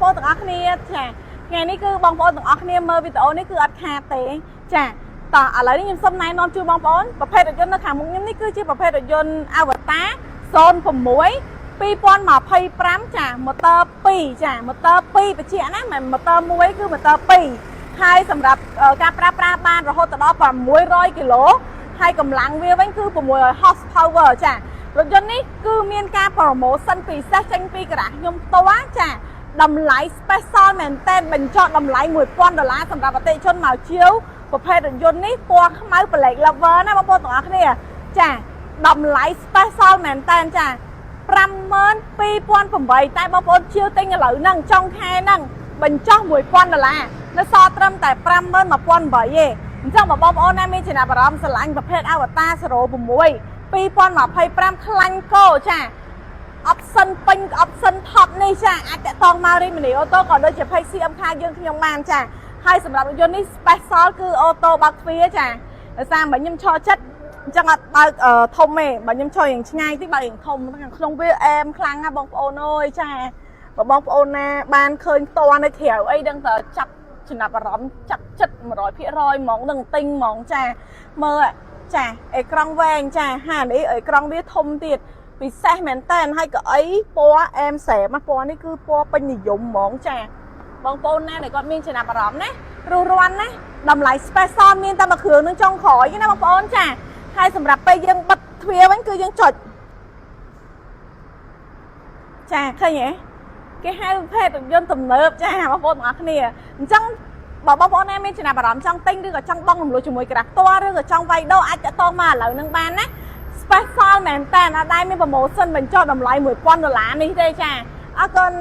ប្អូនទាំងអស់គ្នាចាថ្ងៃនេះគឺបងប្អូនទាំងអស់គ្នាមើលវីដេអូនេះគឺអត់ខាតទេចាតោះឥឡូវនេះខ្ញុំសូមណែនាំជូនបងប្អូនប្រភេទរថយន្តនៅខាងមុខខ្ញុំនេះគឺជាប្រភេទរថយន្ត Avatar 06 2025 ចាម៉ូទ័រ2ចាម៉ូទ័រ2បញ្ជាក់ណាមិនម៉ូទ័រ1គឺម៉ូទ័រ2ហើយសម្រាប់ការប្រើប្រាស់បានរហូតដល់600គីឡូហើយកម្លាំងវាវិញគឺ600 horsepower ចារថយន្តនេះគឺមានការ promotion ពិសេសចេញពីក្រាស់ខ្ញុំផ្ទាល់ចាតម្លៃ special មែនតើបញ្ចុះតម្លៃ$1000សម្រាប់អតិថិជនមកជាវប្រភេទរថយន្តនេះពណ៌ខ្មៅ black lover ណាបងប្អូនទាំងអស់គ្នាចាតម្លៃ special មែនតើចា52,800តែបងប្អូនជាវទិញឥឡូវហ្នឹងចុងខែហ្នឹងបញ្ចុះ$1000នៅសល់ត្រឹមតែ51,800ទេអញ្ចឹងបងប្អូនណាមានចំណាប់អារម្មណ៍ស្រឡាញ់ប្រភេទ Avatar 06 2025 ខ្លាញ់កោចាoption ពេញ option top នេះចាអាចតតងមករីមីនីអូតូក៏ដូចជា PCM ខាយើងខ្ញុំបានចាហើយសម្រាប់រថយន្តនេះ special គឺអូតូបើកទ្វារចាដោយសារបើខ្ញុំឈរចិត្តអញ្ចឹងអត់បើកធំទេបើខ្ញុំឈរយ៉ាងឆ្ងាយតិចបើកយ៉ាងធំខាងក្នុងវាអែមខ្លាំងណាបងប្អូនអើយចាបើបងប្អូនណាបានឃើញផ្ទាល់នៅក្រៅអីដឹងតើចាប់ចំណាប់អារម្មណ៍ចាប់ចិត្ត 100% ហ្មងនឹងទិញហ្មងចាមើលចាអេក្រង់វែងចាហានេះអេក្រង់វាធំទៀតពិសេសមែនតើហើយកៅអីពណ៌អែមស្រែមពណ៌នេះគឺពណ៌ពេញនិយមហ្មងចាបងប្អូនណាដែលគាត់មានចំណាប់អារម្មណ៍ណារស់រាន់ណាតម្លៃ special មានតែមួយគ្រឿងនឹងចុងក្រោយណាបងប្អូនចាហើយសម្រាប់ពេលយើងបិទទ្វារវិញគឺយើងចុចចាឃើញទេគេហៅប្រភេទរថយន្តទំនើបចាបងប្អូនទាំងអស់គ្នាអញ្ចឹងបើបងប្អូនណាមានចំណាប់អារម្មណ៍ចង់ទិញឬក៏ចង់បង់រំលោះជាមួយក្រាស់ផ្ទាល់ឬក៏ចង់វាយដោអាចតតងមកឥឡូវនឹងបានណា special មែនតើអត់ដែលមាន promotion បញ្ចុះតម្លៃ$1000នេះទេចាអរគុណ